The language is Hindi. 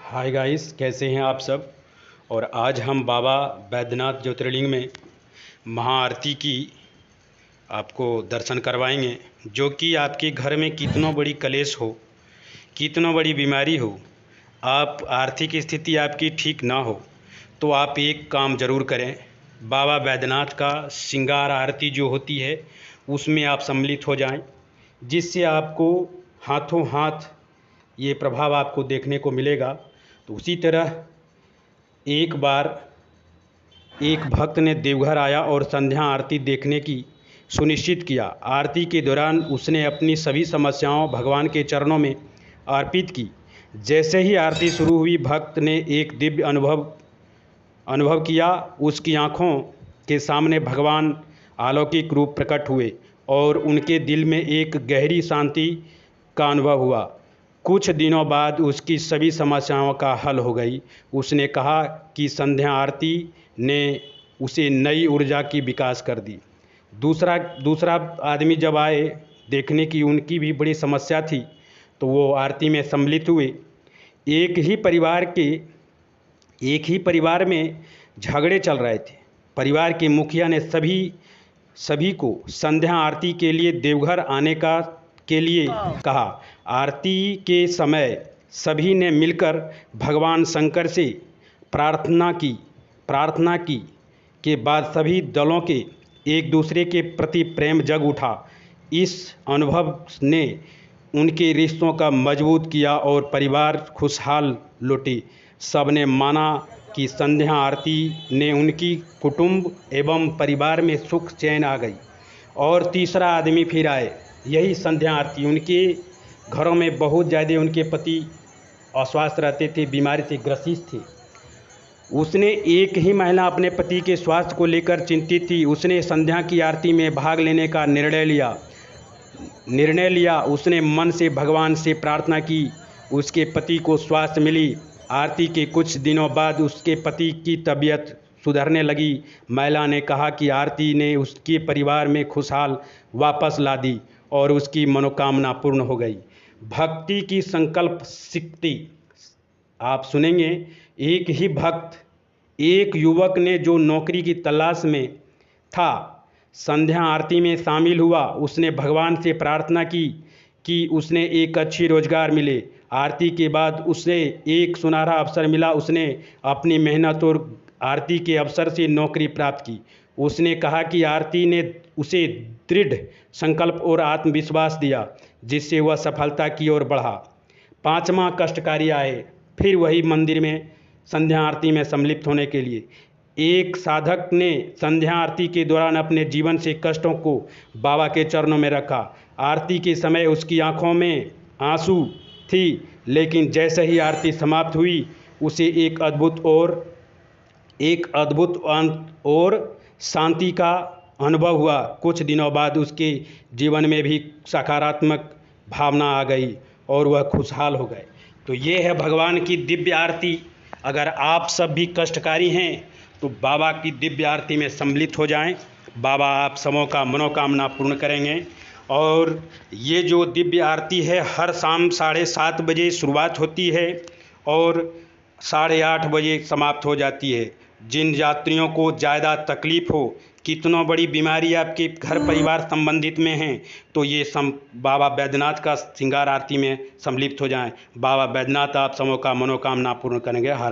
हाय गाइस, कैसे हैं आप सब। और आज हम बाबा बैद्यनाथ ज्योतिर्लिंग में महाआरती की आपको दर्शन करवाएंगे। जो कि आपके घर में कितना बड़ी कलेश हो, कितना बड़ी बीमारी हो, आप आर्थिक स्थिति आपकी ठीक ना हो, तो आप एक काम ज़रूर करें। बाबा बैद्यनाथ का श्रृंगार आरती जो होती है उसमें आप सम्मिलित हो जाएं, जिससे आपको हाथों हाथ ये प्रभाव आपको देखने को मिलेगा। तो उसी तरह एक बार एक भक्त ने देवघर आया और संध्या आरती देखने की सुनिश्चित किया। आरती के दौरान उसने अपनी सभी समस्याओं भगवान के चरणों में अर्पित की। जैसे ही आरती शुरू हुई, भक्त ने एक दिव्य अनुभव किया। उसकी आंखों के सामने भगवान अलौकिक रूप प्रकट हुए और उनके दिल में एक गहरी शांति का अनुभव हुआ। कुछ दिनों बाद उसकी सभी समस्याओं का हल हो गई। उसने कहा कि संध्या आरती ने उसे नई ऊर्जा की विकास कर दी। दूसरा आदमी जब आए देखने की, उनकी भी बड़ी समस्या थी, तो वो आरती में सम्मिलित हुए। एक ही परिवार में झगड़े चल रहे थे। परिवार के मुखिया ने सभी को संध्या आरती के लिए देवघर आने के लिए कहा। आरती के समय सभी ने मिलकर भगवान शंकर से प्रार्थना की के बाद सभी दलों के एक दूसरे के प्रति प्रेम जग उठा। इस अनुभव ने उनके रिश्तों का मजबूत किया और परिवार खुशहाल लौटी। सबने माना कि संध्या आरती ने उनकी कुटुंब एवं परिवार में सुख चैन आ गई। और तीसरा आदमी फिर आए। यही संध्या आरती, उनके घरों में बहुत ज़्यादा उनके पति अस्वस्थ रहते थे, बीमारी से ग्रसित थे। उसने एक ही महिला अपने पति के स्वास्थ्य को लेकर चिंतित थी। उसने संध्या की आरती में भाग लेने का निर्णय लिया। उसने मन से भगवान से प्रार्थना की। उसके पति को स्वास्थ्य मिली। आरती के कुछ दिनों बाद उसके पति की तबीयत सुधरने लगी। महिला ने कहा कि आरती ने उसके परिवार में खुशहाल वापस ला दी और उसकी मनोकामना पूर्ण हो गई। भक्ति की संकल्प शक्ति आप सुनेंगे। एक युवक ने जो नौकरी की तलाश में था, संध्या आरती में शामिल हुआ। उसने भगवान से प्रार्थना की कि उसने एक अच्छी रोजगार मिले। आरती के बाद उसे एक सुनहरा अवसर मिला। उसने अपनी मेहनत और आरती के अवसर से नौकरी प्राप्त की। उसने कहा कि आरती ने उसे दृढ़ संकल्प और आत्मविश्वास दिया, जिससे वह सफलता की ओर बढ़ा। पांचवा कष्टकारी आए, फिर वही मंदिर में संध्या आरती में सम्मिलित होने के लिए। एक साधक ने संध्या आरती के दौरान अपने जीवन से कष्टों को बाबा के चरणों में रखा। आरती के समय उसकी आंखों में आंसू थी, लेकिन जैसे ही आरती समाप्त हुई, उसे एक अद्भुत और शांति का अनुभव हुआ। कुछ दिनों बाद उसके जीवन में भी सकारात्मक भावना आ गई और वह खुशहाल हो गए। तो ये है भगवान की दिव्य आरती। अगर आप सब भी कष्टकारी हैं तो बाबा की दिव्य आरती में सम्मिलित हो जाएं। बाबा आप सबों का मनोकामना पूर्ण करेंगे। और ये जो दिव्य आरती है, हर शाम 7:30 बजे शुरुआत होती है और 8:30 बजे समाप्त हो जाती है। जिन यात्रियों को ज़्यादा तकलीफ़ हो, कितना बड़ी बीमारी आपके घर परिवार संबंधित में हैं, तो ये बाबा बैद्यनाथ का श्रृंगार आरती में सम्मिलित हो जाएं। बाबा बैद्यनाथ आप सबों का मनोकामना पूर्ण करेंगे। हर